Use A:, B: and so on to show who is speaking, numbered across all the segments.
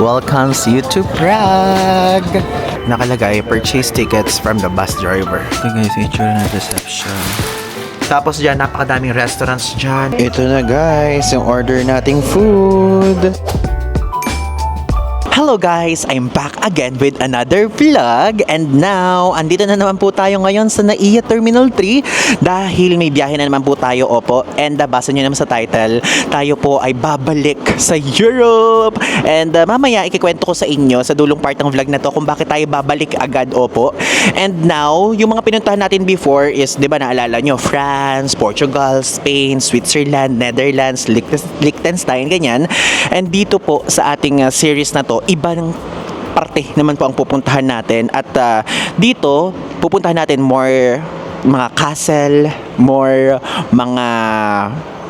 A: welcomes you to Prague. Nakalagay, purchase tickets from the bus driver.
B: Ito guys, itsura na reception.
A: Tapos dyan, napakadaming restaurants dyan. Ito na guys, yung order nating food. Hello guys, I'm back again with another vlog. And now, andito na naman po tayo ngayon sa NAIA Terminal 3 dahil may biyahe na naman po tayo, opo. And basa nyo naman sa title, tayo po ay babalik sa Europe. And mamaya ikikwento ko sa inyo sa dulong part ng vlog na to kung bakit tayo babalik agad, opo. And now, yung mga pinuntahan natin before is, di ba naalala nyo, France, Portugal, Spain, Switzerland, Netherlands, Liechtenstein, ganyan. And dito po sa ating series na to, ibang parte naman po ang pupuntahan natin. At dito, pupuntahan natin more mga castle, more mga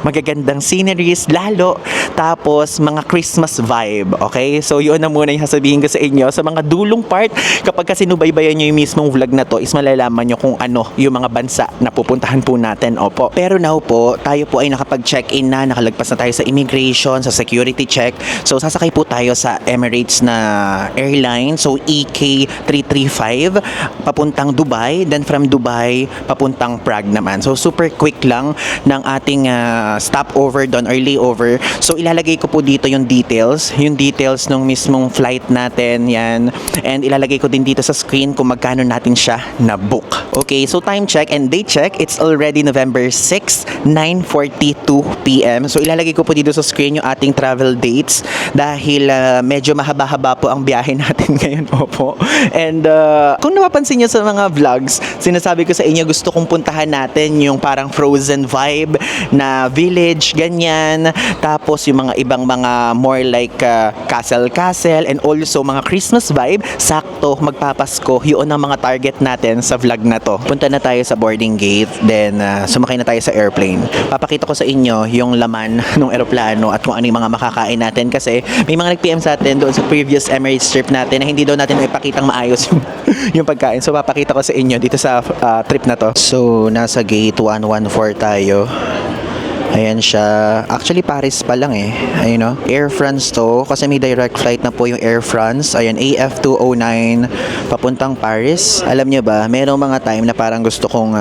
A: magagandang sceneries, lalo tapos mga Christmas vibe, okay? So yun na muna yung sasabihin ko sa inyo sa mga dulong part. Kapag kasi sinubaybayan nyo yung mismong vlog na to is malalaman nyo kung ano yung mga bansa na pupuntahan po natin, opo. Pero now po, tayo po ay nakapag-check-in na, nakalagpas na tayo sa immigration, sa security check. So sasakay po tayo sa Emirates na airline, so EK335 papuntang Dubai, then from Dubai papuntang Prague naman. So super quick lang ng ating stopover doon or layover. So ilalagay ko po dito yung details ng mismong flight natin, yan. And ilalagay ko din dito sa screen kung magkano natin siya na book. Okay, so time check and date check, it's already November 6, 9:42 PM. So ilalagay ko po dito sa screen yung ating travel dates dahil medyo mahaba-haba po ang biyahe natin ngayon, opo. And kung napapansin niyo sa mga vlogs, sinasabi ko sa inyo gusto kong puntahan natin yung parang frozen vibe na village, ganyan. Tapos yung mga ibang mga more like castle and also mga Christmas vibe. Sakto, magpapasko. Yun ang mga target natin sa vlog na to. Punta na tayo sa boarding gate, then sumakay na tayo sa airplane. Papakita ko sa inyo yung laman ng eroplano at kung ano yung mga makakain natin kasi may mga nag-PM sa atin doon sa previous Emirates trip natin na hindi daw natin ipakitang maayos yung pagkain. So papakita ko sa inyo dito sa trip na to. So nasa gate 114 tayo. Ayan siya. Actually, Paris pa lang eh. Ayun no? Air France to. Kasi may direct flight na po yung Air France. Ayan, AF209 papuntang Paris. Alam nyo ba, merong mga time na parang gusto kong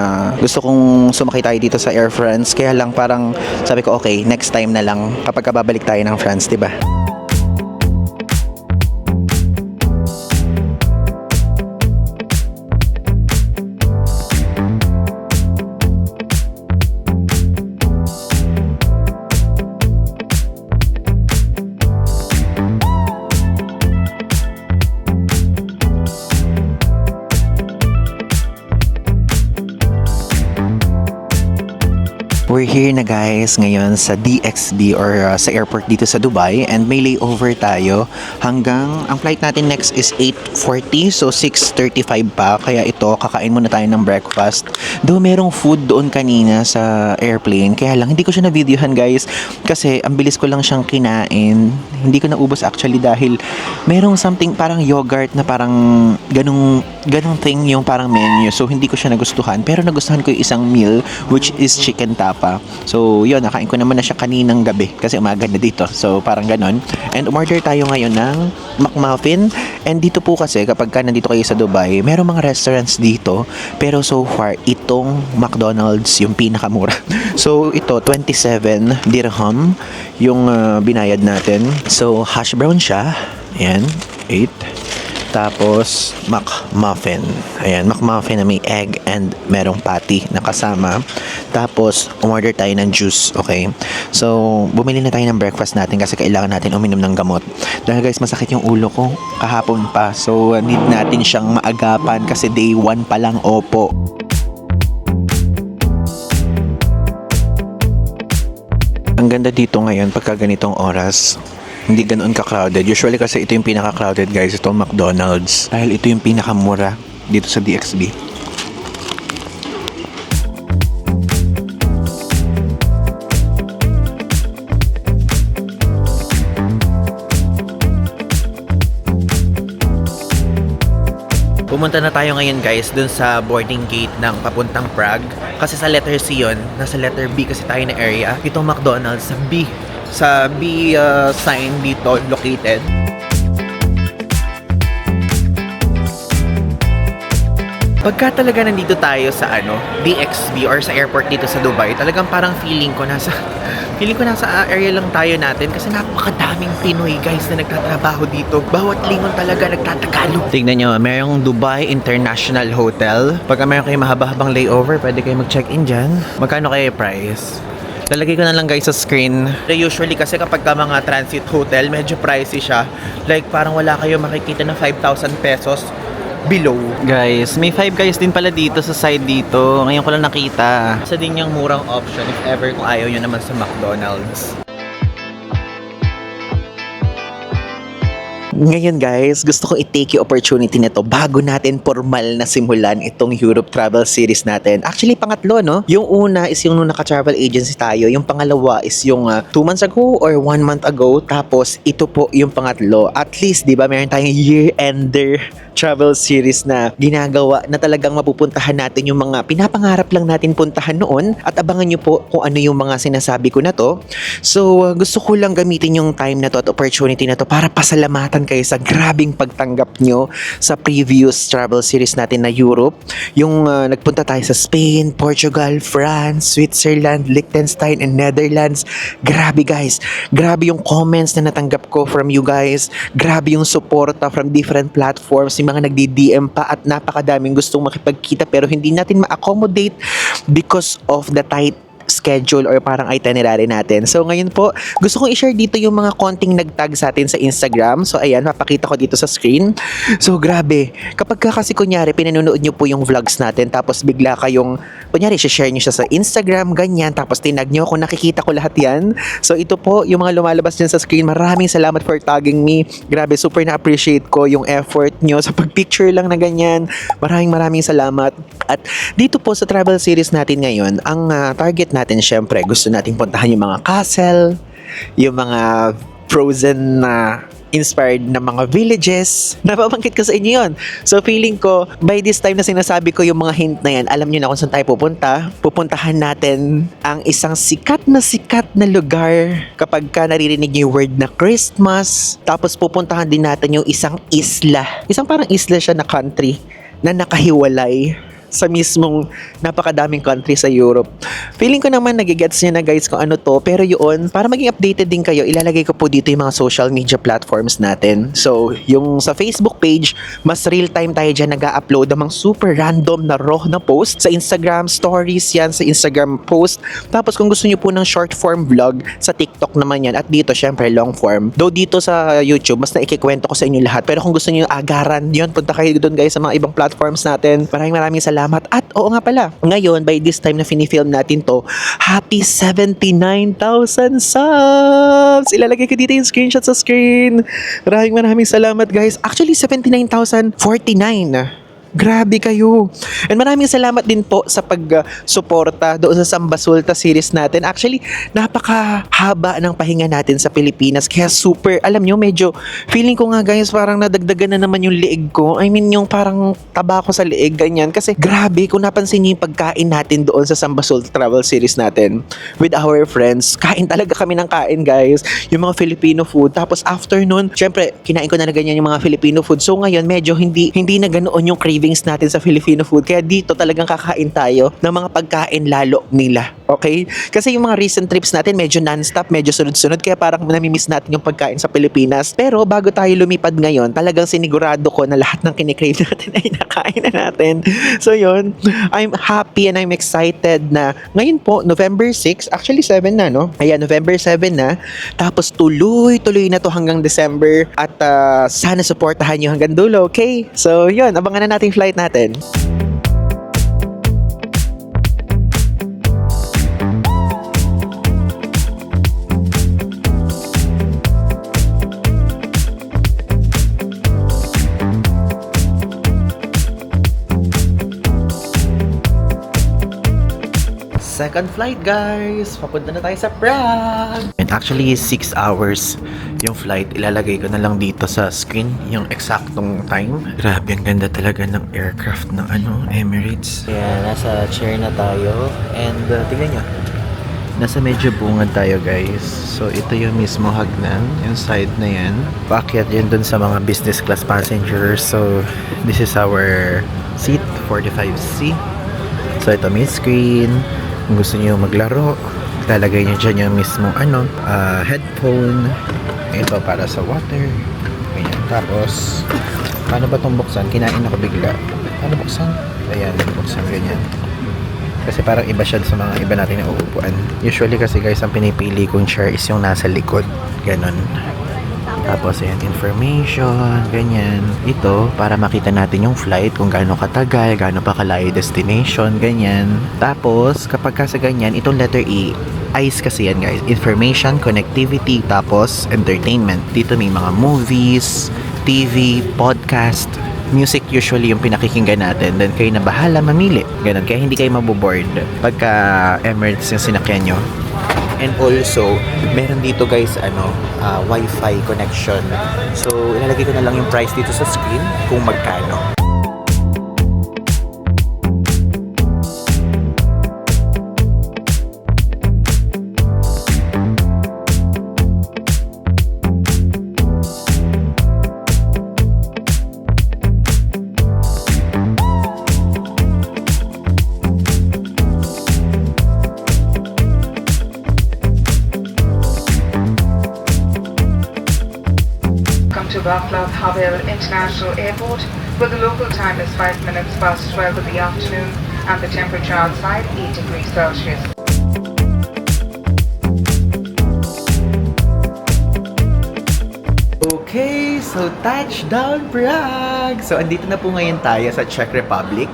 A: sumakay tayo dito sa Air France. Kaya lang parang sabi ko, okay, next time na lang kapag babalik tayo ng France, diba? We're here na guys ngayon sa DXB or sa airport dito sa Dubai and may layover tayo hanggang ang flight natin next is 8:40, so 6:35 pa, kaya ito kakain muna tayo ng breakfast. Though merong food doon kanina sa airplane, kaya lang hindi ko siya na-videohan guys kasi ang bilis ko lang siyang kinain. Hindi ko naubos actually dahil merong something parang yogurt na parang ganung thing yung parang menu, so hindi ko siya nagustuhan. Pero nagustuhan ko yung isang meal which is chicken tapa. So yun, nakain ko naman na siya kaninang gabi kasi umaga na dito, so parang ganon. And umorder tayo ngayon ng McMuffin. And dito po kasi kapag ka nandito kayo sa Dubai, merong mga restaurants dito, pero so far itong McDonald's yung pinakamura. So ito 27 dirham yung binayad natin. So hash brown siya, ayan, 8. Tapos McMuffin. Ayan, McMuffin na may egg and merong patty na kasama. Tapos umorder tayo ng juice, okay? So bumili na tayo ng breakfast natin kasi kailangan natin uminom ng gamot. Dahil guys, masakit yung ulo ko kahapon pa. So need natin siyang maagapan kasi day 1 pa lang, opo. Ang ganda dito ngayon pagka ganitong oras. Hindi ganoon ka-crowded. Usually kasi ito yung pinaka-crowded guys, itong McDonald's. Dahil ito yung pinakamura dito sa DXB. Pumunta na tayo ngayon guys dun sa boarding gate ng papuntang Prague. Kasi sa letter C yun, nasa letter B kasi tayo na area. Itong McDonald's sa B sign dito located. Pagka talaga nandito tayo sa DXB or sa airport dito sa Dubai, talagang parang feeling ko nasa area lang tayo natin kasi napakadaming Pinoy guys na nagtatrabaho dito. Bawat lingon talaga nagtatagalog. Tignan nyo, mayroong Dubai International Hotel. Pagka mayroon kayo mahaba-habang layover, pwede kayo mag-check-in dyan. Magkano kayo price? Lalagay ko na lang guys sa screen. Usually kasi kapag ka mga transit hotel, medyo pricey siya. Like parang wala kayo makikita na 5,000 pesos below. Guys, may 5 guys din pala dito sa side dito. Ngayon ko lang nakita. Isa din yung murang option if ever kung ayaw nyo naman sa McDonald's. Ngayon guys, gusto kong i-take yung opportunity na to bago natin formal na simulan itong Europe travel series natin. Actually, pangatlo, no? Yung una is yung nung naka-travel agency tayo. Yung pangalawa is yung 2 months ago or 1 month ago. Tapos, ito po yung pangatlo. At least, di ba, meron tayong year-ender travel series na ginagawa na talagang mapupuntahan natin yung mga pinapangarap lang natin puntahan noon. At abangan nyo po kung ano yung mga sinasabi ko na to. So, gusto ko lang gamitin yung time na to at opportunity na to para pasalamatan kayo sa grabing pagtanggap nyo sa previous travel series natin na Europe. Yung nagpunta tayo sa Spain, Portugal, France, Switzerland, Liechtenstein, and Netherlands. Grabe guys. Grabe yung comments na natanggap ko from you guys. Grabe yung suporta from different platforms. Yung mga nagdi-DM pa at napakadaming gustong makipagkita pero hindi natin ma-accommodate because of the tight schedule or parang itinerary natin. So ngayon po, gusto kong i-share dito yung mga konting nag-tag sa atin sa Instagram. So ayan, papakita ko dito sa screen. So grabe, kapag kasi kunyari pinanonood nyo po yung vlogs natin tapos bigla kayong, kunyari share nyo siya sa Instagram, ganyan, tapos tinag nyo ako, nakikita ko lahat yan. So ito po, yung mga lumalabas dyan sa screen, maraming salamat for tagging me. Grabe, super na-appreciate ko yung effort nyo sa pag-picture lang na ganyan. Maraming salamat. At dito po sa travel series natin ngayon, ang target natin syempre, gusto nating puntahan yung mga castle, yung mga frozen na inspired na mga villages. Napabangkit ko sa inyo yun. So feeling ko, by this time na sinasabi ko yung mga hint na yan, alam nyo na kung saan tayo pupunta. Pupuntahan natin ang isang sikat na lugar kapag ka naririnig nyo yung word na Christmas. Tapos pupuntahan din natin yung isang isla. Isang parang isla siya na country na nakahiwalay sa mismong napakadaming country sa Europe. Feeling ko naman nagigets nyo na guys kung ano to, pero yun, para maging updated din kayo, ilalagay ko po dito yung mga social media platforms natin. So, yung sa Facebook page, mas real time tayo dyan nag-upload ng mga super random na raw na post. Sa Instagram stories yan, sa Instagram post. Tapos kung gusto nyo po ng short form vlog, sa TikTok naman yan. At dito, syempre, long form. Though dito sa YouTube, mas naikikwento ko sa inyo lahat. Pero kung gusto nyo agaran, yun, punta kayo doon guys sa mga ibang platforms natin. Maraming salamat. At oo nga pala, ngayon by this time na finifilm natin to, happy 79,000 subs! Ilalagay ko dito yung screenshot sa screen. Maraming salamat guys. Actually 79,049. Grabe kayo. And maraming salamat din po sa pag-suporta doon sa Samba Sulta series natin. Actually, napakahaba ng pahinga natin sa Pilipinas. Kaya super, alam nyo, medyo feeling ko nga guys, parang nadagdagan na naman yung liig ko. I mean, yung parang taba ko sa liig, ganyan. Kasi grabe, kung napansin nyo yung pagkain natin doon sa Samba Sulta travel series natin with our friends, kain talaga kami ng kain guys. Yung mga Filipino food. Tapos after nun, syempre, kinain ko na ganyan yung mga Filipino food. So ngayon, medyo hindi na ganoon yung cravings natin sa Filipino food. Kaya dito talagang kakain tayo ng mga pagkain lalo nila. Okay? Kasi yung mga recent trips natin medyo non-stop, medyo sunod-sunod. Kaya parang namimiss natin yung pagkain sa Pilipinas. Pero bago tayo lumipad ngayon, talagang sinigurado ko na lahat ng kinikrave natin ay nakain na natin. So yun, I'm happy and I'm excited na ngayon po, November 6, actually 7 na, no? Ayan, November 7 na. Tapos tuloy na to hanggang December. At sana supportahan nyo hanggang dulo, okay? So yun, abangan na natin flight natin. Second flight guys! Papunta na tayo sa Prague! And actually 6 hours yung flight. Ilalagay ko na lang dito sa screen yung eksaktong time. Grabe, ang ganda talaga ng aircraft ng Emirates. Yeah, nasa chair na tayo. And tingnan nyo. Nasa medyo bungad tayo guys. So ito yung mismo hagnan. Yung side na yan. Paakyat yun dun sa mga business class passengers. So this is our seat
B: 45C. So ito may screen. Kung gusto niyo maglaro, lalagay niyo dyan yung mismong headphone. Ito para sa water. Ayan. Tapos, paano ba itong buksan? Kinain ako bigla. Paano buksan? Ayan, buksan ganyan. Kasi parang iba siya sa mga iba natin na uupuan. Usually kasi guys, ang pinipili kong chair is yung nasa likod. Ganon. Tapos ayan, information, ganyan. Ito, para makita natin yung flight, kung gaano katagal, gaano pa kalayo destination, ganyan. Tapos, kapag sa ganyan, itong letter E, ICE kasi yan guys. Information, connectivity, tapos entertainment. Dito may mga movies, TV, podcast, music usually yung pinakikinggan natin. Then kayo na bahala mamili. Ganun, kaya hindi kayo maboboard pagka Emirates yung sinakyan nyo. And also, meron dito guys, Wi-Fi connection. So, ilalagay ko na lang yung price dito sa screen kung magkano.
C: To Václav Havel International Airport, where the local time is 5 minutes past 12 in the afternoon and the temperature outside 8 degrees Celsius.
A: Okay, so touchdown Prague! So andito na po ngayon tayo sa Czech Republic.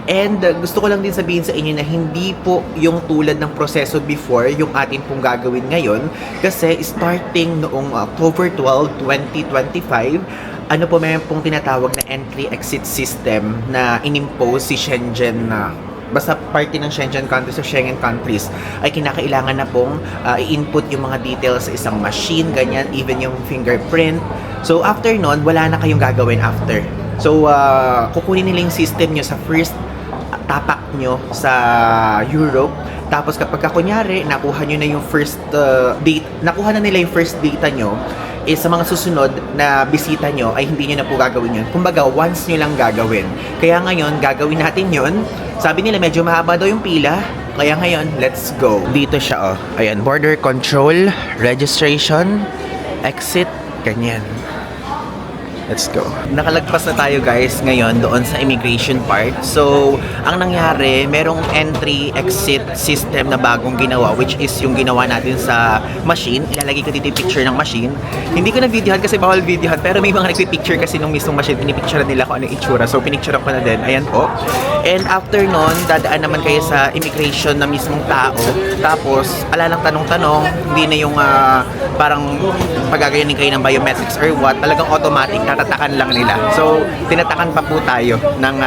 A: And gusto ko lang din sabihin sa inyo na hindi po yung tulad ng proseso before yung atin pong gagawin ngayon. Kasi starting noong October 12, 2025, ano po may pong tinatawag na entry-exit system na inimpose si Schengen na basta party ng Schengen countries o Schengen countries ay kinakailangan na pong i-input yung mga details sa isang machine, ganyan, even yung fingerprint. So after nun, wala na kayong gagawin after. So kukunin nila yung system nyo sa first tapak nyo sa Europe. Tapos kapag kunyari, nakuha nyo na yung first nakuha na nila yung first data nyo, sa mga susunod na bisita nyo ay hindi nyo na po gagawin yun. Kumbaga, once nyo lang gagawin. Kaya ngayon, gagawin natin yun. Sabi nila, medyo mahaba daw yung pila. Kaya ngayon, let's go. Dito siya, Ayan, border control, registration, exit, ganyan. Let's go. Nakalagpas na tayo guys ngayon doon sa immigration part. So, ang nangyari, merong entry-exit system na bagong ginawa, which is yung ginawa natin sa machine. Ilalagay ko dito yung picture ng machine. Hindi ko na videohan kasi bawal videohan, pero may mga nagpipicture kasi nung mismong machine, pinipicture nila kung ano yung itsura. So, pinicture ko na din. Ayan po. And after nun, dadaan naman kayo sa immigration na mismong tao. Tapos, ala lang tanong-tanong, hindi na yung parang pagagayanin kayo ng biometrics or what, talagang automatic, tatatakan lang nila. So, tinatakan pa po tayo ng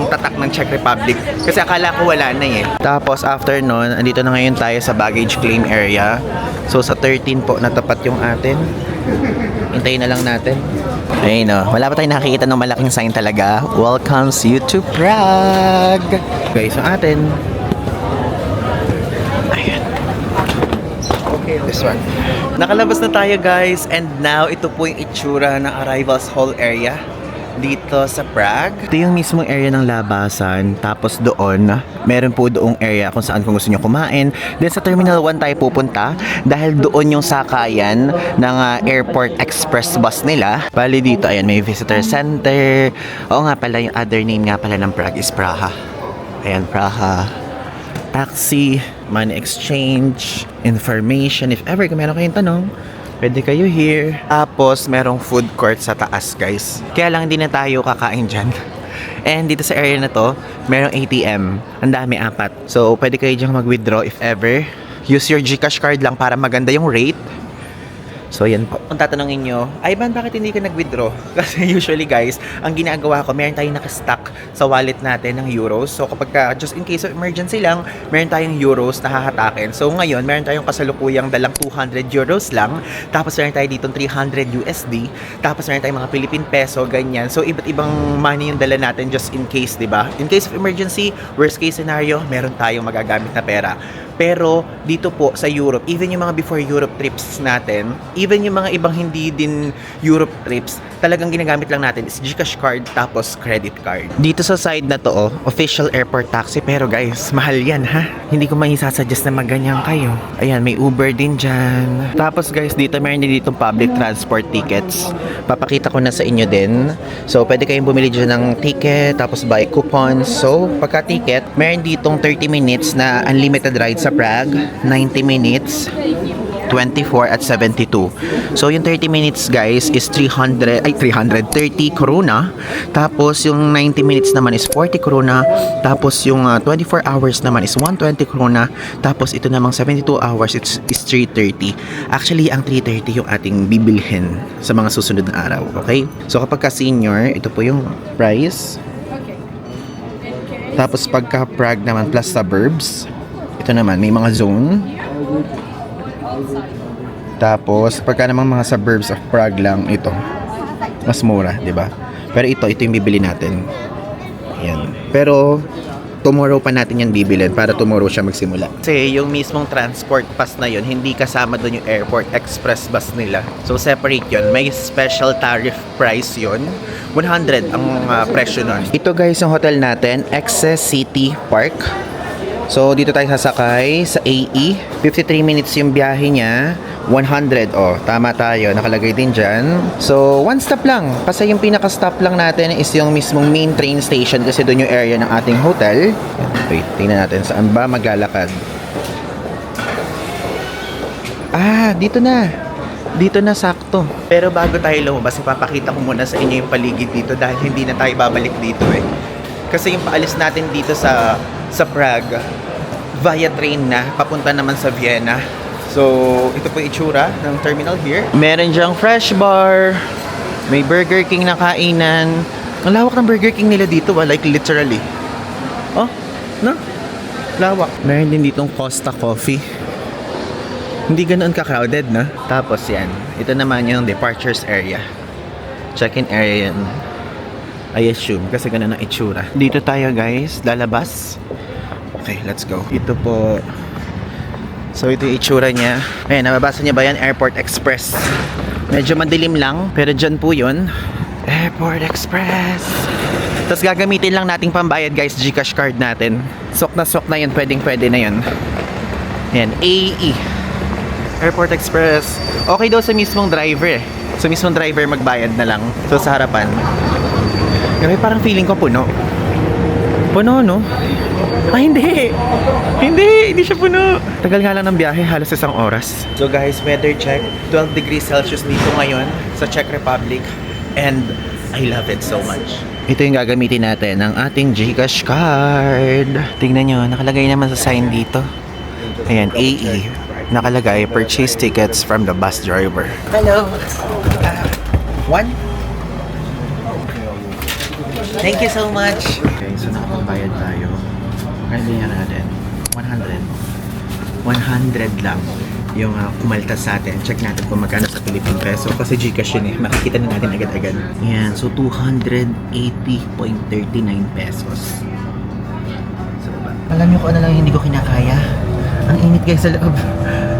A: tatak ng Czech Republic. Kasi akala ko wala na eh. Tapos, after nun, andito na ngayon tayo sa baggage claim area. So, sa 13 po, natapat yung atin. Hintayin na lang natin. Ayun wala pa tayong nakikita ng malaking sign talaga. Welcomes you to Prague! Guys, yung atin. Ayan. This one. Nakalabas na tayo guys, and now ito po yung itsura ng arrivals hall area dito sa Prague. Ito yung mismong area ng labasan. Tapos doon, meron po doong area kung saan kung gusto nyo kumain. Then sa Terminal 1 tayo pupunta dahil doon yung sakayan ng airport express bus nila. Bali dito, ayan, may visitor center. Oo nga pala, yung other name nga pala ng Prague is Praha. Ayan, Praha. Taxi, money exchange, information. If ever kung meron kayong tanong, pwede kayo here. Tapos, merong food court sa taas, guys. Kaya lang hindi na tayo kakain dyan. And dito sa area na to, merong ATM. Ang dami, 4. So, pwede kayo dyan mag-withdraw if ever. Use your GCash card lang para maganda yung rate. So, yan po. Kung tatanungin nyo, Ivan, bakit hindi ka nag-withdraw? Kasi usually guys, ang ginagawa ko, meron tayong nakastock sa wallet natin ng euros. So, kapag just in case of emergency lang, meron tayong euros na hahatakin. So, ngayon, meron tayong kasalukuyang dalang 200 euros lang. Tapos, meron tayo ditong 300 USD. Tapos, meron tayong mga Philippine peso, ganyan. So, iba't ibang money yung dala natin just in case, di ba? In case of emergency, worst case scenario, meron tayong magagamit na pera. Pero dito po sa Europe, even yung mga before Europe trips natin, even yung mga ibang hindi din Europe trips, talagang ginagamit lang natin is GCash card tapos credit card. Dito sa side na to, official airport taxi. Pero guys, mahal yan ha. Hindi ko maisasuggest na maganyan kayo. Ayan, may Uber din dyan. Tapos guys, dito meron din ditong public transport tickets. Papakita ko na sa inyo din. So, pwede kayong bumili dyan ng ticket, tapos buy coupons. So, pagka ticket, meron ditong 30 minutes na unlimited ride sa Prague, 90 minutes, 24 at 72. So, yung 30 minutes guys is 330 krona. Tapos, yung 90 minutes naman is 40 krona. Tapos, yung 24 hours naman is 120 krona. Tapos, ito namang 72 hours is 330. Actually, ang 330 yung ating bibilhin sa mga susunod na araw. Okay? So, kapag ka senior, ito po yung price. Tapos, pagka Prague naman plus suburbs, ito naman, may mga zone. Tapos, pagka namang mga suburbs of Prague lang, ito. Mas mura, di ba? Pero ito yung bibili natin. Ayan. Pero, tomorrow pa natin yan bibilin para tomorrow siya magsimula. Kasi yung mismong transport pass na yun, hindi kasama doon yung airport express bus nila. So, separate yun. May special tariff price yun. 100 ang presyo nun. Ito guys, yung hotel natin, Excess City Park. So, dito tayo sasakay sa AE. 53 minutes yung biyahe niya. 100. Oh, tama tayo. Nakalagay din dyan. So, one stop lang. Kasi yung pinaka-stop lang natin is yung mismong main train station kasi doon yung area ng ating hotel. Wait, tingnan natin. Saan ba maglalakad? Ah, dito na. Dito na sakto. Pero bago tayo lumabas, ipapakita ko muna sa inyo yung paligid dito dahil hindi na tayo babalik dito eh. Kasi yung paalis natin dito sa Prague, via train na, papunta naman sa Vienna. So, ito po yung itsura ng terminal here. Meron dyang fresh bar, may Burger King na kainan. Ang lawak ng Burger King nila dito, like literally. Oh, no? Lawak. Meron din ditong Costa Coffee. Hindi ganoon ka-crowded, na? Tapos yan, ito naman yung departures area. Check-in area yan. I assume, kasi ganun ang itsura. Dito tayo guys, lalabas. Okay, let's go. Ito po. So, ito yung itsura niya. Ayan, nababasa niya ba yan? Airport Express. Medyo madilim lang, pero dyan po yun. Airport Express. Tapos gagamitin lang nating pambayad guys, GCash card natin. Sok na yun, pwede na yun. Ayan, AE. Airport Express. Okay daw sa mismong driver eh. Sa mismong driver magbayad na lang. So, sa harapan. Grabe, parang feeling ko puno. Puno, no? Ay, hindi. Hindi siya puno. Tagal nga lang ng biyahe, halos 1 oras. So guys, weather check. 12 degrees Celsius dito ngayon sa Czech Republic. And I love it so much. Ito yung gagamitin natin, ng ating GCash card. Tingnan nyo, nakalagay naman sa sign dito. Ayan, AE. Nakalagay, purchase tickets from the bus driver. Hello. One? Thank you so much. Okay, so nakapagbayad tayo. Kaya natin 100 lang yung kumaltas sa atin. Check natin kung magkano sa Philippine peso kasi GCash yun eh. Makikita na natin agad-agad. Yan, so 280.39 pesos. So, alam niyo kung ano lang hindi ko kinakaya? Ang init guys sa loob.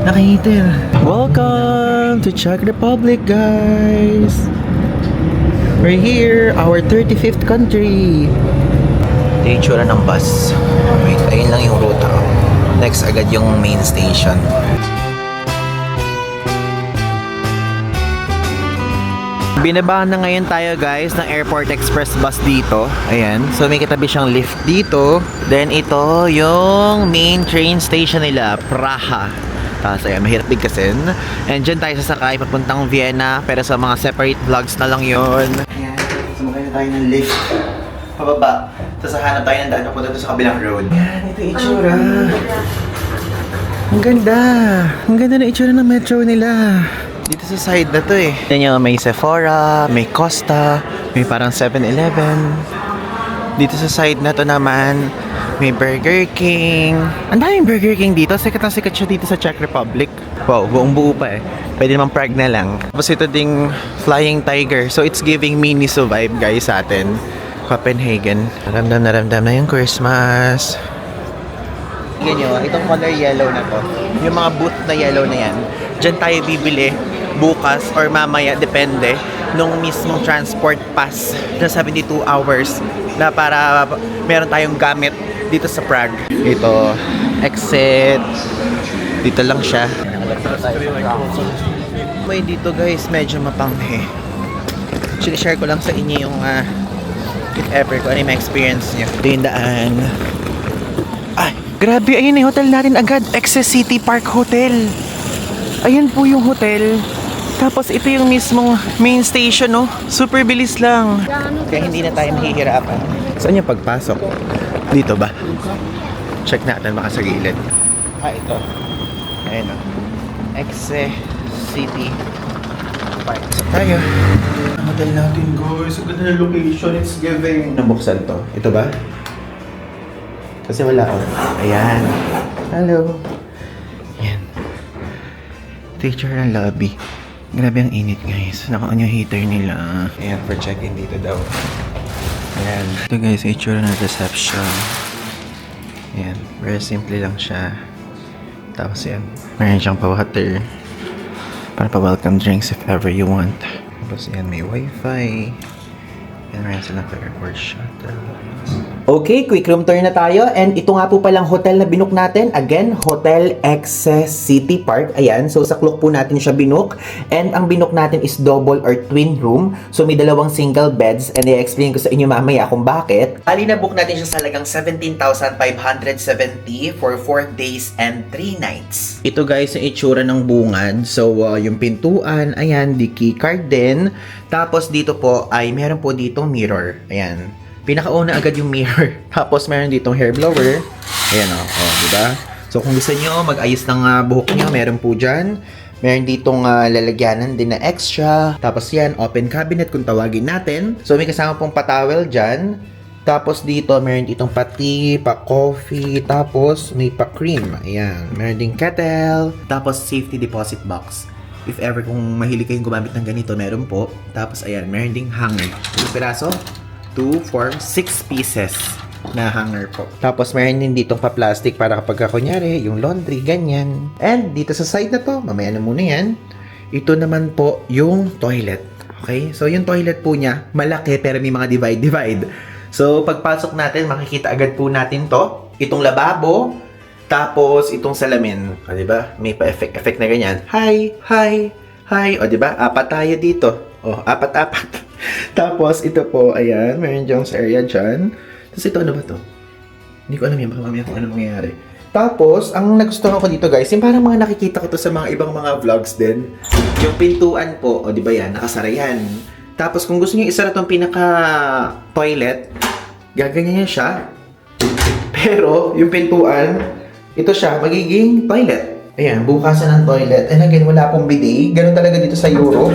A: Nakahitir. Welcome to Czech Republic guys. We're here, our 35th country. Ito yung tsura ng bus. Wait, ayun lang yung ruta. Next agad yung main station. Binabahan na ngayon tayo guys ng Airport Express bus dito. Ayan. So may katabi siyang lift dito. Then ito yung main train station nila, Praha. Tapos ayan, mahirap bigkasin. And dyan tayo sasakay papuntang Vienna. Pero sa mga separate vlogs na lang yun. Ayan, sumakay na tayo ng lift. Pababa. Tapos hanap tayo ng daan papunta sa kabilang road. Ayan, ito yung itsura. Ang ganda. Ang ganda na itsura ng metro nila. Dito sa side na to eh. Yan yung may Sephora, may Costa, may parang 7-Eleven. Dito sa side na to naman, may Burger King. Ang daming Burger King dito. Sikat na sikat siya dito sa Czech Republic. Wow, buong buo pa eh. Pwede naman Prague na lang. Tapos ito ding Flying Tiger. So it's giving Miniso vibe guys sa atin. Copenhagen. Naramdam na yung Christmas. Yan nyo, itong color yellow na to. Yung mga booth na yellow na yan. Diyan tayo bibili bukas or mamaya, depende, nung mismong transport pass na 72 hours na para meron tayong gamit dito sa Prague. Ito, exit. Dito lang siya. May dito guys, medyo mapanghe. Share ko lang sa inyo yung if ever ko ano yung experience niya. Ito yung daan. Ay, grabe, ayun yung hotel natin agad. Excess City Park Hotel. Ayan po yung hotel. Tapos ito yung mismong main station, no? Super bilis lang. Kaya hindi na tayo mahihirapan. Saan yung pagpasok? Dito ba? Check natin baka sa gilid. Ito. Ayan, no? Excess City Park. So tayo. Ang hotel natin, guys. Ang ganda na location. It's giving. Nabuksan to. Ito ba? Kasi wala, oh. Ayan. Hello. Ayan. Picture ng lobby. Grabe ang init, guys. Naka-on yung heater nila. Ayan, for check-in dito daw. Ayan. Ito, guys, itsura ng reception. Ayan. Very simple lang siya. Tapos, yan. Meron siyang pa-water. Para pa-welcome drinks if ever you want. Tapos, yan. May wifi. And meron silang airport shuttle. Okay, quick room tour na tayo. And ito nga po palang hotel na binook natin. Again, Hotel Excess City Park. Ayan, so sa Klook po natin siya binook. And ang binook natin is double or twin room. So may dalawang single beds. And i-explain ko sa inyo mamaya kung bakit. Bali na book natin siya sa halagang 17,570 for 4 days and 3 nights. Ito guys, yung itsura ng bungad. So yung pintuan, ayan, di key card din. Tapos dito po ay meron po ditong mirror. Ayan. Pinakauna agad yung mirror. Tapos meron ditong hair blower. Ayan o, diba? So kung gusto nyo mag-ayos ng buhok nyo, meron po dyan. Meron ditong lalagyanan din na extra. Tapos yan, open cabinet kung tawagin natin. So may kasama pong patawel dyan. Tapos dito, meron ditong pa-tea, pa-coffee. Tapos may pa-cream. Ayan, meron ding kettle. Tapos safety deposit box. If ever kung mahilig kayong gumamit ng ganito, meron po. Tapos ayan, meron ding hanger. Ilang piraso? 2, 4, 6 pieces na hanger po. Tapos meron din ditong pa-plastic para kapag kunyari, yung laundry, ganyan. And dito sa side na to, mamaya na muna yan. Ito naman po yung toilet. Okay? So yung toilet po niya, malaki pero may mga divide. So pagpasok natin, makikita agad po natin to. Itong lababo, tapos itong salamin. O diba? May pa-effect na ganyan. Hi! O diba? Apat tayo dito. O, apat. Tapos, ito po, ayan, meron dyan sa area dyan. Tapos, ito, ano ba to? Hindi ko alam yan, baka mamaya kung ano mangyayari. Tapos, ang nagustuhan ko dito, guys, yung parang mga nakikita ko to sa mga ibang mga vlogs din. Yung pintuan po, o di ba yan, nakasara yan. Tapos, kung gusto nyo isara tong pinaka-toilet, gaganyan niya siya. Pero, yung pintuan, ito siya, magiging toilet. Ayan, bukasan ng toilet. And again, wala pong bidet. Ganun talaga dito sa Europe.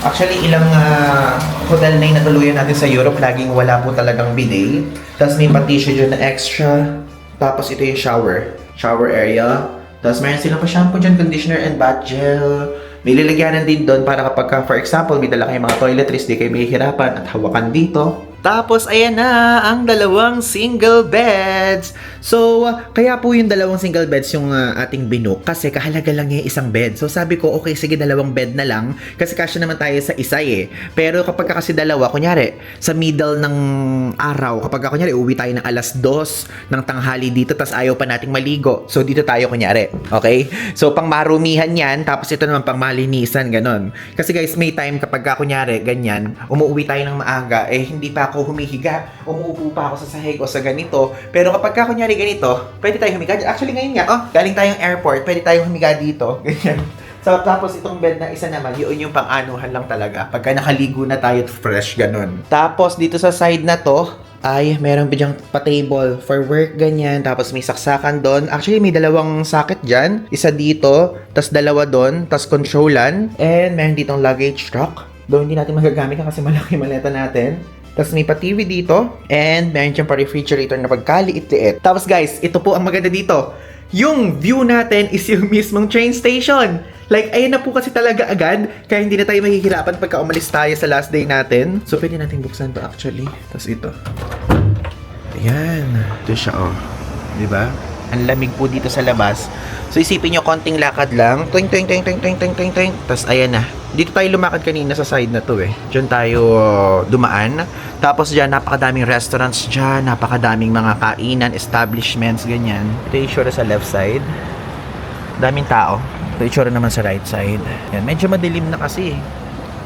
A: Actually, ilang hotel na yung natuluyan natin sa Europe, laging wala po talagang bidet. Tapos may pa-tissue dyan na extra. Tapos ito yung shower area. Tapos meron silang pa shampoo dyan, conditioner and bath gel. May lilagyanan din doon para kapag, for example, may dala kayong mga toiletries, di kayo mahihirapan at hawakan dito. Tapos, ayan na, ang dalawang single beds. So, kaya po yung dalawang single beds yung ating binook kasi kahalaga lang niya isang bed. So, sabi ko, okay, sige, dalawang bed na lang kasi kasya naman tayo sa isa eh. Pero kapag kasi dalawa, kunyari, sa middle ng araw, kapag kunyari, uwi tayo ng 2:00 ng tanghali dito, tas ayaw pa nating maligo. So, dito tayo kunyari. Okay? So, pang marumihan yan, tapos ito naman pang malinisan, ganon. Kasi guys, may time kapag kunyari, ganyan, umuwi tayo ng maaga, eh, hindi pa ako humihiga. Umuupo pa ako sa sahig o sa ganito. Pero kapag kunyari ganito, pwede tayong humiga. Actually, ngayon nga, galing tayong airport, pwede tayong humiga dito. Ganyan. So, tapos itong bed na isa naman, yun yung pang-anuhan lang talaga. Pagka nakaligo na tayo, fresh, ganun. Tapos, dito sa side na to, ay meron pa dyang pa-table for work, ganyan. Tapos may saksakan doon. Actually, may dalawang socket dyan. Isa dito, tas dalawa doon, tas controlan. And meron ditong luggage truck. Doon hindi natin magagamit kasi malaki maleta natin. Tapos may pa-TV dito. And meron siyang pa-refrigerator na pagkaliit-liit. Tapos guys, ito po ang maganda dito. Yung view natin is yung mismong train station. Like, ayun na po kasi talaga agad. Kaya hindi na tayo mahihirapan pagka umalis tayo sa last day natin. So, pwede natin buksan to actually. Tapos ito. Ayan. Ito siya, oh. Diba?
B: Ang lamig po dito sa labas. So isipin nyo, konting lakad lang. Twing, twing, twing, twing, twing, twing, twing, twing. Tapos ayan na. Dito tayo lumakad kanina sa side na to eh. Diyan tayo dumaan. Tapos dyan, napakadaming restaurants dyan. Napakadaming mga kainan, establishments, ganyan. Ito yung itsura sa left side. Daming tao. Ito yung itsura naman sa right side. Yan, medyo madilim na kasi eh.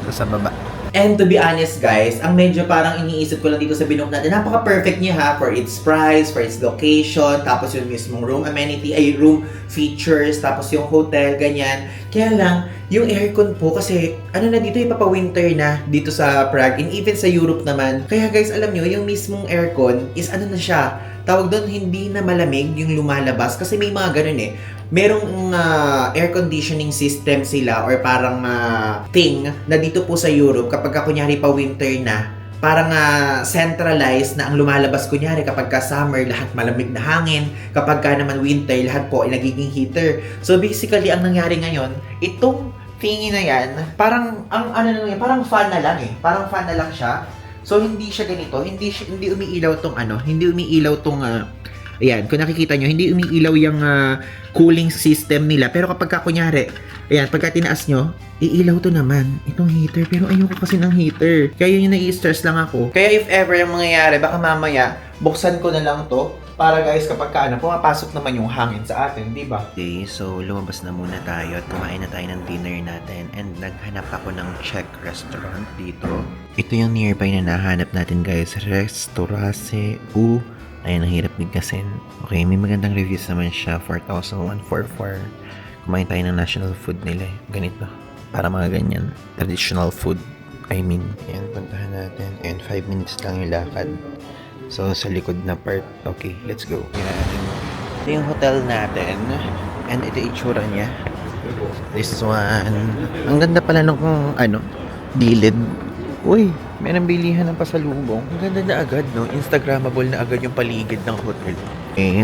B: Ito sa baba.
A: And to be honest guys, ang medyo parang iniisip ko lang dito sa Binook natin, napaka-perfect niya ha, for its price, for its location, tapos yung mismong room amenity, ay room features, tapos yung hotel, ganyan. Kaya lang, yung aircon po, kasi ano na dito, ipapa-winter na dito sa Prague, and even sa Europe naman. Kaya guys, alam nyo, yung mismong aircon is ano na siya, tawag doon, hindi na malamig yung lumalabas, kasi may mga ganun eh. Merong air conditioning system sila or parang thing na dito po sa Europe kapag kunyari pa winter na, parang centralized na ang lumalabas kunyari kapag ka summer, lahat malamig na hangin, kapag ka naman winter, lahat po ay nagiging heater. So basically, ang nangyari ngayon, itong thingy na yan, parang ang ano na yan, parang fan na lang eh. Parang fan na lang siya. So hindi siya ganito, hindi umiilaw tong hindi umiilaw tong ayan, kung nakikita nyo, hindi umiilaw yung cooling system nila. Pero kapag kunyari, ayan, pagka tinaas nyo, iilaw to naman. Itong heater, pero ayoko kasi ng heater. Kaya yun yung nai-stress lang ako. Kaya if ever yung mangyayari, baka mamaya, buksan ko na lang to. Para guys, kapag pumapasok naman yung hangin sa atin, di ba? Okay, so lumabas na muna tayo at kumain na tayo ng dinner natin. And naghanap ako ng Czech restaurant dito. Ito yung nearby na nahanap natin guys. Restaurase U. Ayan, ang hirap bigkasin. Okay, may magandang reviews naman siya. 4,144. Kumain tayo ng national food nila eh. Ganito. Para mga ganyan. Traditional food. I mean. Ayan, puntahan natin. And 5 minutes lang yung lakad. So, sa likod na part. Okay, let's go. Ito yung hotel natin. And ito yung itsura niya. This one. Ang ganda pala nung gilid. Uy, may nambilihan ng pasalubong. Ang ganda na agad, no? Instagrammable na agad yung paligid ng hotel.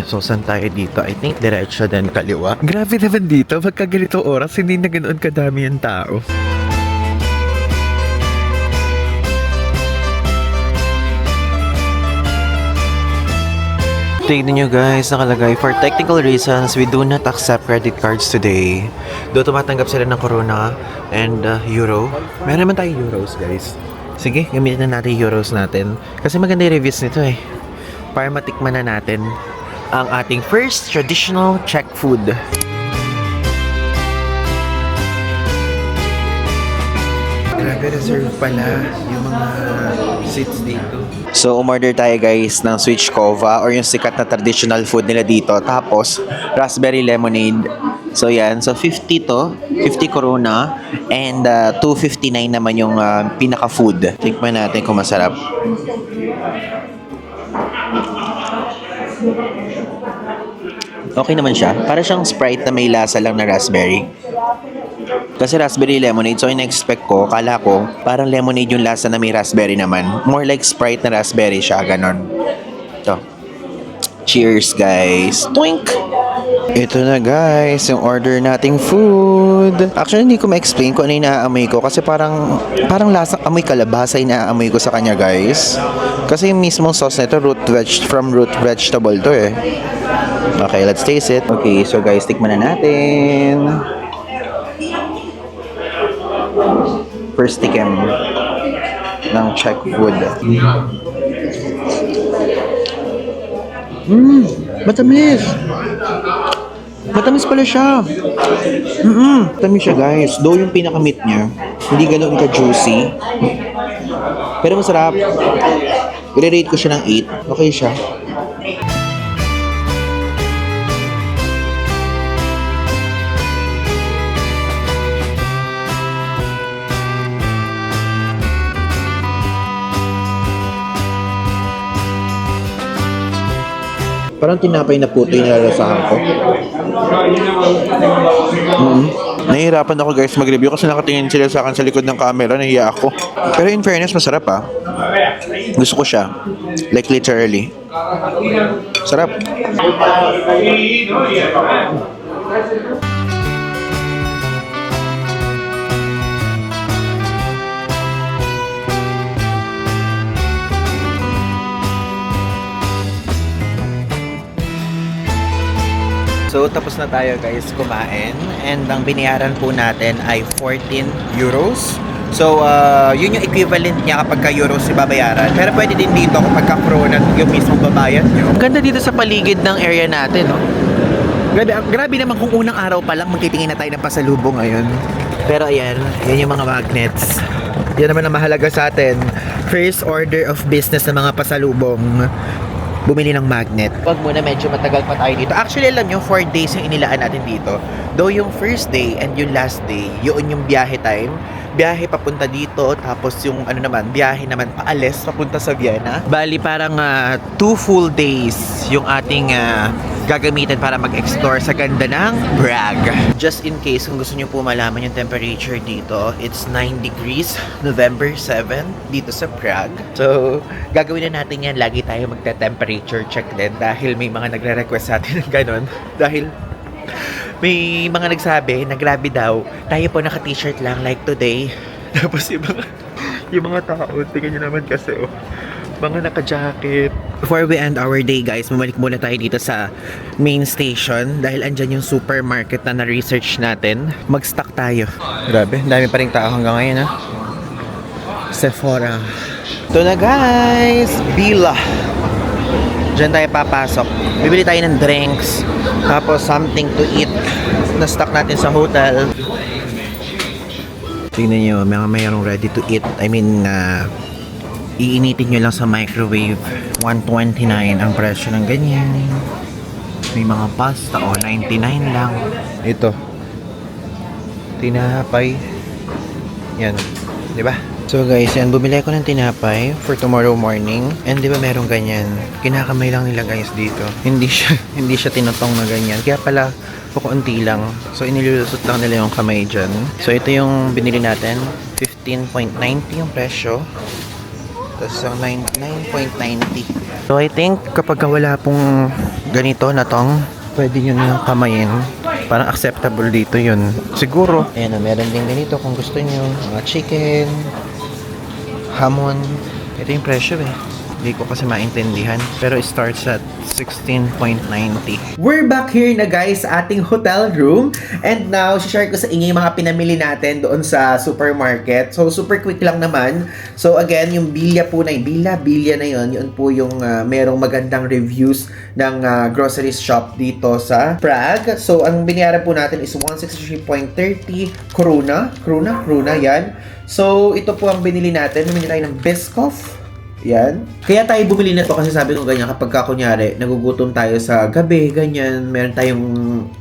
A: So saan tayo dito? I think diretso din kaliwa. Grabe naman dito, pagka ganito oras, hindi na ganoon kadami yung tao. Tignan nyo guys, nakalagay, for technical reasons, we do not accept credit cards today. Do tumatanggap sila ng Corona and Euro. Meron naman tayo Euros guys. Sige, gamitin na natin yung Euros natin. Kasi maganda yung reviews nito eh. Para matikman na natin ang ating first traditional Czech food. Grabe, reserve pala yung mga seats dito. So, umorder tayo guys ng Swieczkowa or yung sikat na traditional food nila dito. Tapos, raspberry lemonade. So, yan. So, 50 to. 50 Corona. And 259 naman yung pinaka-food. Tikman natin kung masarap. Okay naman siya. Para siyang Sprite na may lasa lang na raspberry. Kasi raspberry lemonade, so in-expect ko, kala ko, parang lemonade yung lasa na may raspberry naman. More like Sprite na raspberry siya, ganon. So, cheers guys! Twink! Ito na guys, yung order nating food. Actually, hindi ko ma-explain kung ano yung naaamoy ko kasi parang lasang amoy kalabasa yung naaamoy ko sa kanya guys. Kasi yung mismong sauce nito, from root vegetable to eh. Okay, let's taste it. Okay, so guys, tikman na natin. First tikim ng Czech food. Matamis! Matamis pala siya. Matamis siya guys. Though yung pinaka-meat niya, hindi ganoon ka-juicy. Pero masarap. I-rate ko siya ng 8. Okay siya. Parang tinapay na puto yung nilalasahan ko. Nahihirapan ako guys mag-review kasi nakatingin sila sa akin sa likod ng camera. Nahiya ako. Pero in fairness, masarap ah. Gusto ko siya. Like literally. Sarap.
B: So, tapos na tayo guys kumain. And ang binayaran po natin ay 14 euros. So, yun yung equivalent niya kapag ka euros yung babayaran. Pero pwede din dito kapag ka krona yung mismong babayad nyo. Ang ganda dito sa paligid ng area natin, no? Grabe naman kung unang araw pa lang magtitingin na tayo ng pasalubong ngayon. Pero ayan, yan yung mga magnets. Yan naman ang mahalaga sa atin. First order of business ng mga pasalubong, bumili ng magnet. Wag muna, medyo matagal pa tayo dito. Actually, alam nyo, 4 days yung inilaan natin dito. Though yung first day and yung last day, yun yung biyahe time. Biyahe papunta dito, tapos yung ano naman, biyahe naman paalis papunta sa Vienna. Bali, parang 2 full days yung ating gagamitin para mag-explore sa ganda ng Prague. Just in case, kung gusto nyo po malaman yung temperature dito, it's 9 degrees, November 7, dito sa Prague. So, gagawin na natin yan. Lagi tayo magta-temperature check din dahil may mga nagre-request sa atin ng ganon. Dahil may mga nagsabi na grabe daw, tayo po naka-t-shirt lang like today. Tapos yung mga tao, tingnan nyo naman kasi mga naka-jacket. Before we end our day guys, bumalik muna tayo dito sa main station dahil andyan yung supermarket na na-research natin. Mag-stock tayo. Grabe, dami pa rin tao hanggang ngayon ha. Sephora. Ito na guys, Billa. Diyan tayo papasok. Bibili tayo ng drinks, tapos something to eat na stock natin sa hotel. Tingnan nyo, mayroong ready to eat. I mean, iinitin nyo lang sa microwave. 129 ang presyo ng ganyan. May mga pasta, 99 lang. Ito. Tinapay. Yan. Diba? So guys, yan, bumili ako ng tinapay for tomorrow morning. And di ba merong ganyan? Kinakamay lang nila guys dito. Hindi siya tinutong na ganyan. Kaya pala, kukunti lang. So inilulusot lang nila yung kamay dyan. So ito yung binili natin. 15.90 yung presyo. Tapos yung 9.90. So I think kapag wala pong ganito na tong, pwede nyo na kamayin. Parang acceptable dito yun. Siguro. Ayan o, meron din ganito kung gusto nyo. Mga chicken, hamon. Ito yung presyo eh. Hindi ko kasi maintindihan. Pero it starts at 16.90.
A: We're back here na guys sa ating hotel room. And now, share ko sa inyo yung mga pinamili natin doon sa supermarket. So, super quick lang naman. So, again, yung Bilya po na, Bilya na yun. Yun po yung merong magandang reviews ng grocery shop dito sa Prague. So, ang binayaran po natin is 163.30 krona. Krona, yan. So, ito po ang binili natin. Bumili tayo ng Biscoff. Yan. Kaya tayo bumili na to kasi sabi ko ganyan kapag kunyari nagugutom tayo sa gabi, ganyan, meron tayong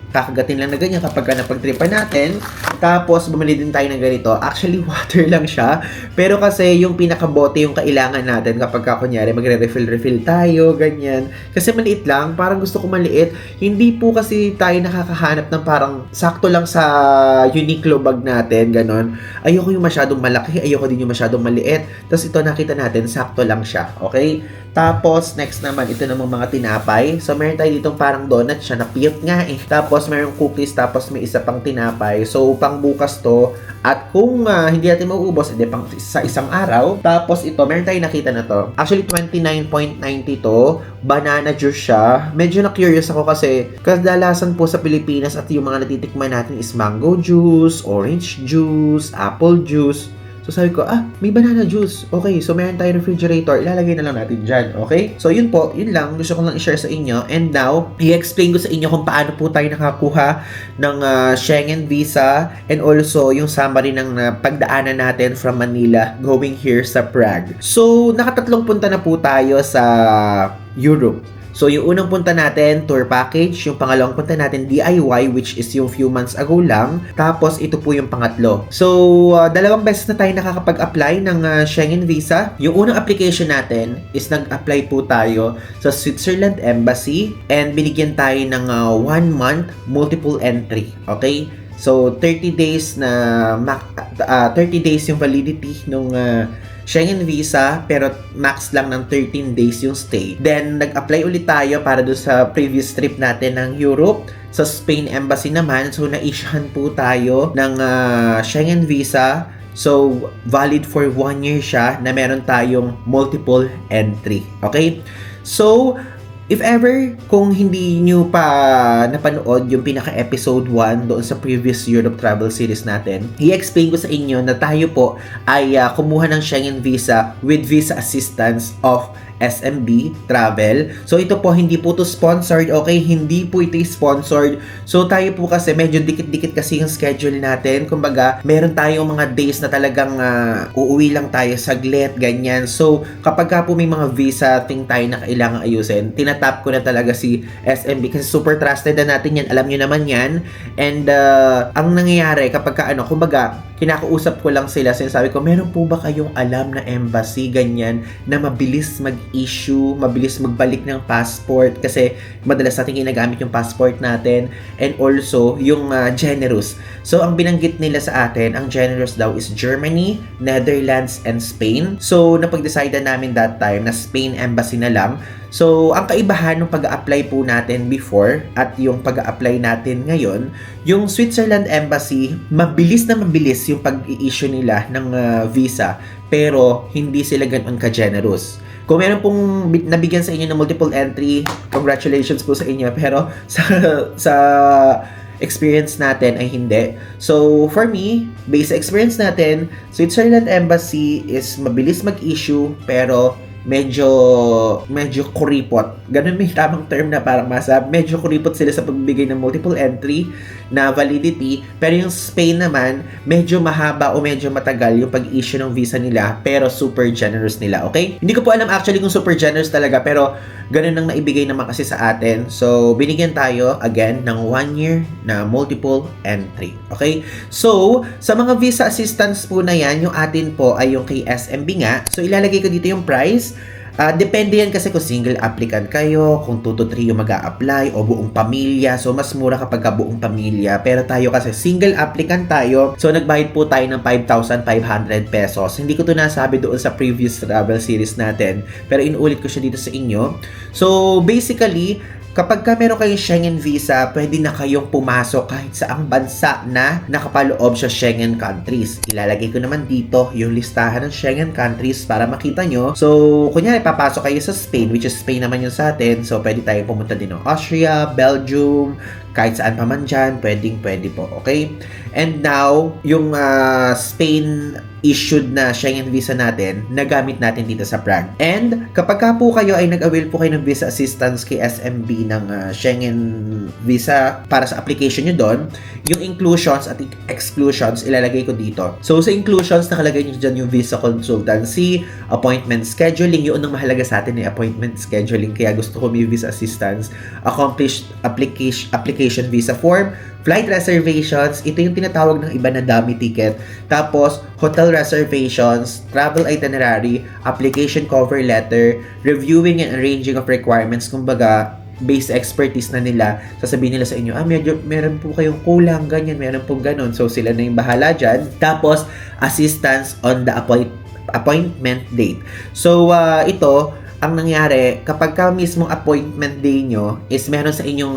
A: kakagatin lang na ganyan kapag napagtripan natin. Tapos bumili din tayo ng ganito. Actually water lang siya, pero kasi yung pinakabote yung kailangan natin kapag kunyari magre-refill tayo, ganyan. Kasi maliit lang, parang gusto ko maliit. Hindi po kasi tayo nakakahanap ng parang sakto lang sa Uniqlo bag natin, ganon. Ayoko yung masyadong malaki, ayoko din yung masyadong maliit. Tapos ito nakita natin, sakto lang siya, okay? Tapos, next naman, ito namang mga tinapay. So, meron tayo ditong parang donut siya, na-cute nga eh. Tapos, meron cookies, tapos may isa pang tinapay. So, pang bukas to. At kung hindi natin mauubos, hindi pang sa isang araw. Tapos, ito, meron tayo nakita na to. Actually, 29.90 to. Banana juice siya. Medyo na-curious ako kasi kadalasan po sa Pilipinas at yung mga natitikman natin is mango juice, orange juice, apple juice. So sabi ko, may banana juice. Okay, so meron tayong refrigerator. Ilalagay na lang natin dyan. Okay? So yun po, yun lang. Gusto ko lang i-share sa inyo. And now, i-explain ko sa inyo kung paano po tayo nakakuha ng Schengen visa and also yung summary ng pagdaanan natin from Manila going here sa Prague. So, nakatatlong punta na po tayo sa Europe. So, yung unang punta natin, tour package. Yung pangalawang punta natin, DIY, which is yung few months ago lang. Tapos, ito po yung pangatlo. So, dalawang beses na tayo nakakapag-apply ng Schengen visa. Yung unang application natin is nag-apply po tayo sa Switzerland Embassy and binigyan tayo ng 1 month multiple entry. Okay? So, 30 days yung validity nung Schengen visa, pero max lang ng 13 days yung stay. Then, nag-apply ulit tayo para doon sa previous trip natin ng Europe. Sa Spain Embassy naman, so na-issuehan po tayo ng Schengen visa. So, valid for 1 year siya na meron tayong multiple entry. Okay? So,
B: If ever, kung hindi nyo pa napanood yung pinaka-episode 1 doon sa previous Europe travel series natin, i-explain ko sa inyo na tayo po ay kumuha ng Schengen visa with visa assistance of SMB Travel. So ito po, hindi po to sponsored, okay? Hindi po ito sponsored. So tayo po kasi medyo dikit-dikit kasi yung schedule natin. Kumbaga, meron tayong mga days na talagang uuwi lang tayo saglit, ganyan. So kapag ka po may mga visa thing tayo na kailangan ayusin, tinatap ko na talaga si SMB kasi super trusted na natin yan. Alam nyo naman yan. And ang nangyayari kapag ka kumbaga, kinakausap ko lang sila, sinasabi ko, meron po ba kayong alam na embassy, ganyan, na mabilis mag-issue, mabilis magbalik ng passport, kasi madalas natin ginagamit yung passport natin, and also, yung generous. So, ang binanggit nila sa atin, ang generous daw is Germany, Netherlands, and Spain. So, napag-decide namin that time na Spain embassy na lang. So, ang kaibahan ng pag-a-apply po natin before at yung pag-a-apply natin ngayon, yung Switzerland Embassy, mabilis na mabilis yung pag-i-issue nila ng visa, pero hindi sila ganoon ka-generous. Kung meron pong nabigyan sa inyo ng multiple entry, congratulations po sa inyo, pero sa experience natin ay hindi. So, for me, based sa experience natin, Switzerland Embassy is mabilis mag-issue, pero medyo kuripot. Ganun may tamang term na parang medyo kuripot sila sa pagbibigay ng multiple entry na validity. Pero yung Spain naman, medyo mahaba o medyo matagal yung pag-issue ng visa nila, pero super generous nila, okay? Hindi ko po alam actually kung super generous talaga, pero ganun ang naibigay naman kasi sa atin. So, binigyan tayo, again, ng 1 year na multiple entry, okay? So, sa mga visa assistance po na yan, yung atin po ay yung kay SMB nga. So, ilalagay ko dito yung price. Depende yan kasi kung single applicant kayo, kung 2 to 3 yung mag-a-apply, o buong pamilya. So, mas mura kapag buong pamilya. Pero tayo kasi single applicant tayo. So, nagbayad po tayo ng 5,500 pesos. Hindi ko to nasabi doon sa previous travel series natin, pero inuulit ko siya dito sa inyo. So, basically, kapag ka meron kayong Schengen visa, pwede na kayong pumasok kahit saang bansa na nakapaloob sa Schengen countries. Ilalagay ko naman dito yung listahan ng Schengen countries para makita nyo. So, kunyari, papasok kayo sa Spain, which is Spain naman yung sa atin. So, pwede tayo pumunta din ng Austria, Belgium, kahit saan pa man dyan, pwede po, okay? And now, yung Spain issued na Schengen visa natin, nagamit natin dito sa Prague. And kapag ka po kayo ay nag-avail po kayo ng visa assistance kay SMB ng Schengen visa para sa application nyo doon, yung inclusions at exclusions, ilalagay ko dito. So, sa inclusions, nakalagay nyo dyan yung visa consultancy, appointment scheduling, yun ang mahalaga sa atin, appointment scheduling, kaya gusto ko may visa assistance, accomplished application visa form, flight reservations, ito yung tinatawag ng iba na dummy ticket. Tapos, hotel reservations, travel itinerary, application cover letter, reviewing and arranging of requirements. Kumbaga, based expertise na nila, sasabihin nila sa inyo, medyo meron po kayong kulang, ganyan, meron po ganun. So, sila na yung bahala dyan. Tapos, assistance on the appointment date. So, ito, ang nangyari, kapag ka mismong appointment day nyo, is meron sa inyong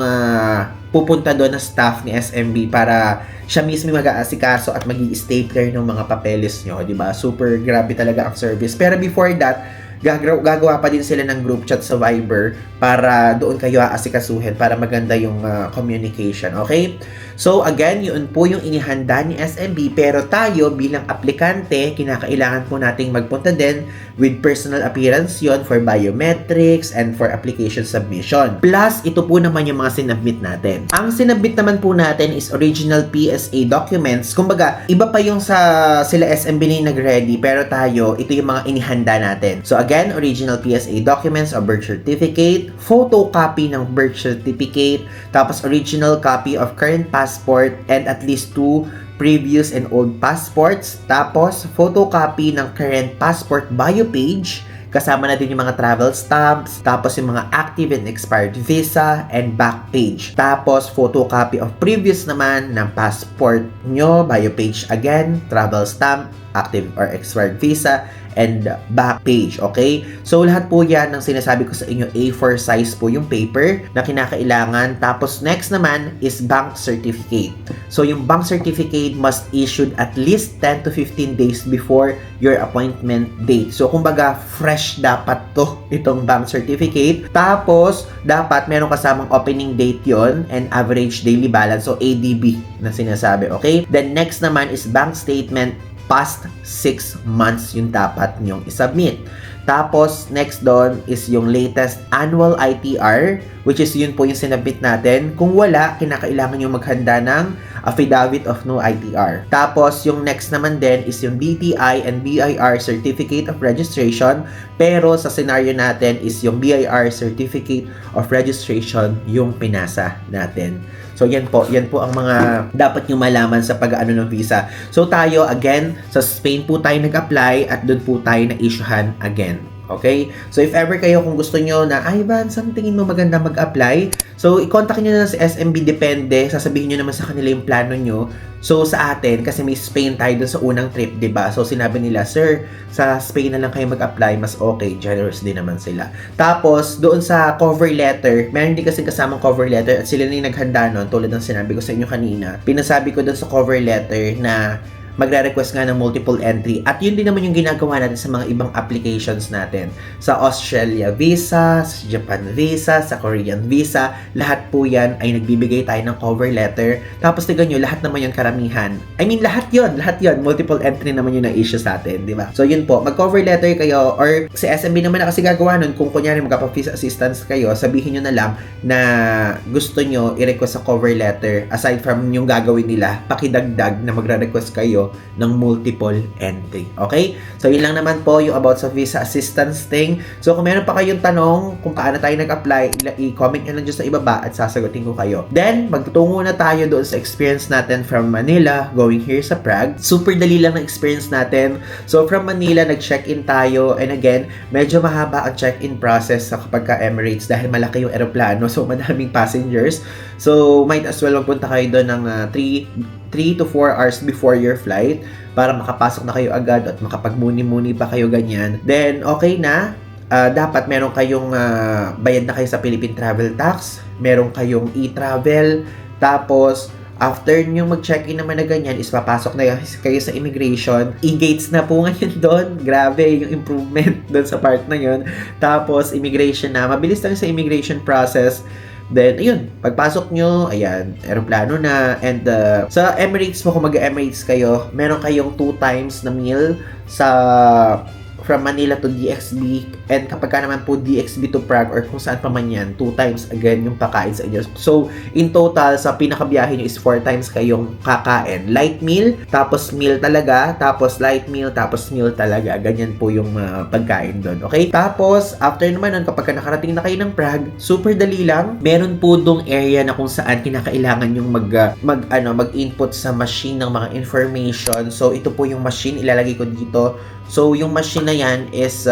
B: pupunta doon na staff ni SMB para siya mismo mag-aasikaso at mag-i-stapler ng mga papeles nyo, di ba? Super grabe talaga ang service. Pero before that, gagawa pa din sila ng group chat sa Viber para doon kayo aasikasuhin para maganda yung communication, okay? So, again, yun po yung inihanda ni SMB, pero tayo bilang aplikante, kinakailangan po nating magpunta din with personal appearance yon for biometrics and for application submission. Plus, ito po naman yung mga sinabmit natin. Ang sinabmit naman po natin is original PSA documents. Kumbaga, iba pa yung sila SMB na nag-ready, pero tayo, ito yung mga inihanda natin. So, again, original PSA documents o birth certificate, photocopy ng birth certificate, tapos original copy of current passport and at least 2 previous and old passports, tapos photocopy ng current passport bio page, kasama na din yung mga travel stamps, tapos yung mga active and expired visa and back page. Tapos photocopy of previous naman ng passport nyo, bio page again, travel stamp, active or expired visa, and back page, okay? So, lahat po yan ng sinasabi ko sa inyo, A4 size po yung paper na kinakailangan. Tapos, next naman is bank certificate. So, yung bank certificate must issued at least 10 to 15 days before your appointment date. So, kumbaga, fresh dapat to, itong bank certificate. Tapos, dapat meron kasamang opening date yon and average daily balance, so ADB na sinasabi, okay? Then, next naman is bank statement past 6 months yung dapat nyong isubmit. Tapos, next doon is yung latest annual ITR, which is yun po yung sinabit natin. Kung wala, kinakailangan nyo maghanda ng affidavit of no ITR. Tapos, yung next naman din is yung DTI and BIR Certificate of Registration. Pero sa scenario natin is yung BIR Certificate of Registration yung pinasa natin. So, yan po ang mga dapat nyo malaman sa pag-ano ng visa. So, tayo, again, sa Spain po tayo nag-apply at doon po tayo na-issuehan again. Okay? So, if ever kayo kung gusto nyo na, ay, Van, saan tingin mo maganda mag-apply? So, i-contact nyo na sa SMB, depende. Sasabihin nyo naman sa kanila yung plano nyo. So, sa atin, kasi may Spain tayo dun sa unang trip, ba diba? So, sinabi nila, sir, sa Spain na lang kayo mag-apply, mas okay. Generous din naman sila. Tapos, doon sa cover letter, meron din kasi kasamang cover letter at sila na yung naghanda nun, tulad ng sinabi ko sa inyo kanina. Pinasabi ko doon sa cover letter na magre-request nga ng multiple entry. At yun din naman yung ginagawa natin sa mga ibang applications natin. Sa Australia visa, sa Japan visa, sa Korean visa, lahat po yan ay nagbibigay tayo ng cover letter. Tapos tignan nyo, lahat naman yung karamihan. I mean, lahat yun. Multiple entry naman yung na-issue sa atin, di ba? So yun po, mag-cover letter kayo or si SMB naman na kasi gagawa nun, kung kunyari magpa-visa assistance kayo, sabihin nyo na lang na gusto nyo i-request sa cover letter. Aside from yung gagawin nila, pakidagdag na magre-request kayo ng multiple entry. Okay? So, yun lang naman po yung about sa visa assistance thing. So, kung meron pa kayong tanong kung paano tayo nag-apply, i-comment nyo lang dyan sa ibaba at sasagutin ko kayo. Then, magtutungo na tayo doon sa experience natin from Manila going here sa Prague. Super dali lang ng experience natin. So, from Manila, nag-check-in tayo. And again, medyo mahaba ang check-in process sa kapag ka Emirates dahil malaki yung aeroplano. So, madaming passengers. So, might as well magpunta kayo doon ng 3 to 4 hours before your flight para makapasok na kayo agad at makapagmuni-muni pa kayo ganyan. Then, okay na. Dapat meron kayong bayad na kayo sa Philippine Travel Tax. Meron kayong e-travel. Tapos, after nyo mag-check-in naman na ganyan, is papasok na kayo sa immigration. E-gates na po ngayon doon. Grabe yung improvement doon sa part na yun. Tapos, immigration na. Mabilis lang sa immigration process. Then, ayun, pagpasok nyo, ayan, aeroplano na. And sa Emirates po, kung mag-Emirates kayo, meron kayong 2 times na meal sa from Manila to DXB. And kapag ka naman po DXB to Prague or kung saan pa man yan, 2 times again yung pakain sa inyo. So, in total, sa pinakabiyahe nyo is 4 times kayong kakain. Light meal, tapos meal talaga, tapos light meal, tapos meal talaga. Ganyan po yung pagkain doon. Okay? Tapos, after naman nun, kapag nakarating na kayo ng Prague, super dali lang. Meron po dong area na kung saan kinakailangan yung mag-input sa machine ng mga information. So, ito po yung machine, ilalagay ko dito. So, yung machine na yan is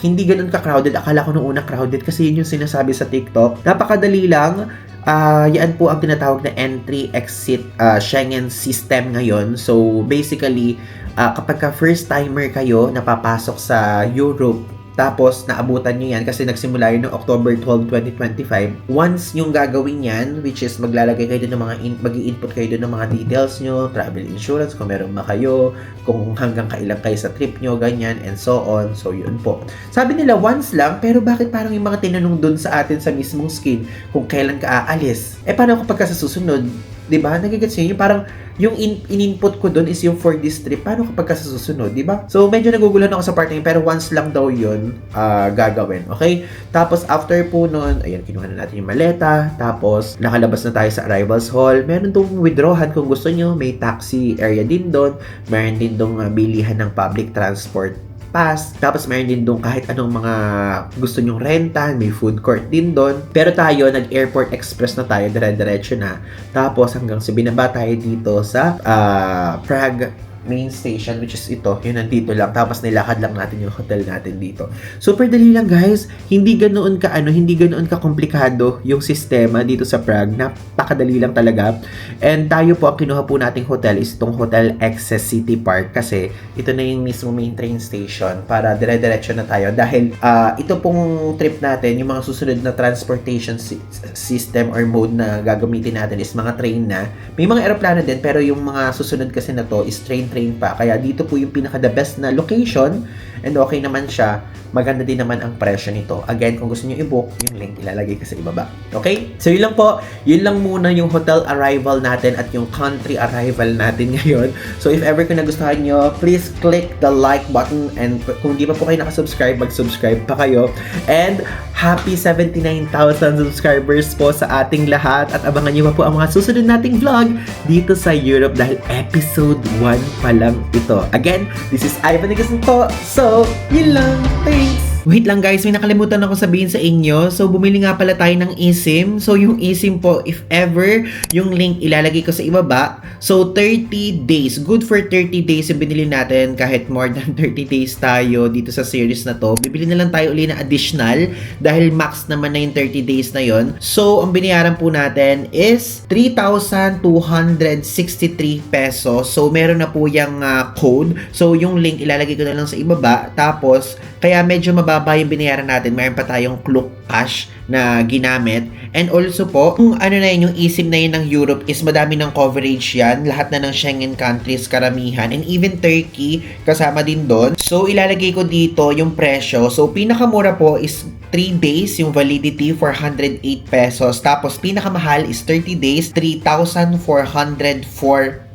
B: hindi ganun ka-crowded. Akala ko nung una crowded kasi yun yung sinasabi sa TikTok. Napakadali lang. Yan po ang tinatawag na entry-exit Schengen system ngayon. So, basically, kapag ka first-timer kayo napapasok sa Europe, tapos naabutan nyo yan kasi nagsimula yun noong October 12, 2025. Once yung gagawin yan, which is maglalagay kayo doon ng mga mag-i-input kayo doon ng mga details nyo, travel insurance, kung meron ba kayo, kung hanggang kailan kayo sa trip nyo, ganyan, and so on. So, yun po. Sabi nila, once lang, pero bakit parang yung mga tinanong doon sa atin sa mismong screen kung kailan ka aalis? Paano kapag ka sa susunod? Diba? Nagigets nyo? Yung parang, yung in-input ko doon is yung for this trip. Paano kapag ka sa susunod? Diba? So, medyo naguguluhan ako sa part na yun, pero once lang daw yun gagawin. Okay? Tapos, after po nun, ayan, kinuha na natin yung maleta. Tapos, nakalabas na tayo sa arrivals hall. Meron tong withdrawhan kung gusto nyo. May taxi area din doon. Meron din dong bilihan ng public transport pass. Tapos meron din doon kahit anong mga gusto nyong renta, may food court din doon. Pero tayo, nag-airport express na tayo, dire-diretso na. Tapos hanggang sa binaba tayo dito sa Prague main station, which is ito, yun nandito lang. Tapos nilakad lang natin yung hotel natin dito. Super dali lang guys. Hindi ganoon ka komplikado yung sistema dito sa Prague. Napakadali lang talaga. And tayo po, ang kinuha po nating hotel is itong Hotel Excess City Park kasi ito na yung mismo main train station para dire-diretso na tayo dahil ito pong trip natin, yung mga susunod na transportation system or mode na gagamitin natin is mga train na. May mga eroplano din pero yung mga susunod kasi na to is train pa. Kaya dito po yung pinaka the best na location and okay naman siya. Maganda din naman ang presyo nito. Again, kung gusto niyo i-book, yung link ilalagay ko sa ibaba. Okay? So yun lang po. Yun lang muna yung hotel arrival natin at yung country arrival natin ngayon. So if ever kung nagustuhan nyo, please click the like button and kung di pa po kayo nakasubscribe, mag-subscribe pa kayo. And happy 79,000 subscribers po sa ating lahat at abangan nyo pa po ang mga susunod nating vlog dito sa Europe dahil episode 1 pa lang ito. Again, this is Ivan Nigasan po. So, yun lang. Thanks! Wait lang guys, may nakalimutan ako sabihin sa inyo. So, bumili nga pala tayo ng eSIM. So, yung eSIM po, if ever, yung link ilalagay ko sa ibaba. So, 30 days. Good for 30 days yung binili natin. Kahit more than 30 days tayo dito sa series na to. Bibili na lang tayo uli na additional dahil max naman na yung 30 days na yon. So, ang binayaran po natin is 3,263 pesos. So, meron na po yung code. So, yung link ilalagay ko na lang sa ibaba. Tapos, kaya medyo mababa yung binayaran natin. Mayroon pa tayong Klook Cash na ginamit. And also po, kung ano na yun, yung eSIM na yun ng Europe is madami ng coverage yan. Lahat na ng Schengen countries, karamihan. And even Turkey, kasama din doon. So, ilalagay ko dito yung presyo. So, pinakamura po is 3 days yung validity for 108 pesos. Tapos, pinakamahal is 30 days, 3,404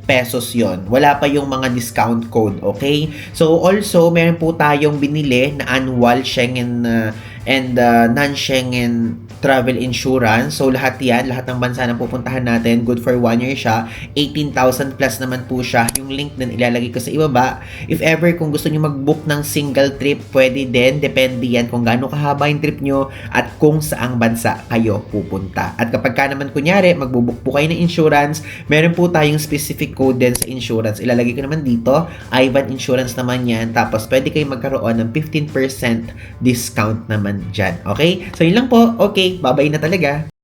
B: pesos yon. Wala pa yung mga discount code, okay? So, also, meron po tayong binili na annual Schengen and non-Schengen travel insurance. So, lahat yan, lahat ng bansa na pupuntahan natin, good for 1 year siya. 18,000 plus naman po siya. Yung link din ilalagay ko sa ibaba. If ever, kung gusto nyo mag-book ng single trip, pwede din. Depende yan kung gaano kahaba yung trip nyo at kung saang bansa kayo pupunta. At kapag ka naman, kunyari, magbubook po kayo ng insurance, meron po tayong specific code din sa insurance. Ilalagay ko naman dito, Ivan Insurance naman yan. Tapos, pwede kayo magkaroon ng 15% discount naman dyan. Okay? So, yun lang po. Okay, bye-bye na talaga.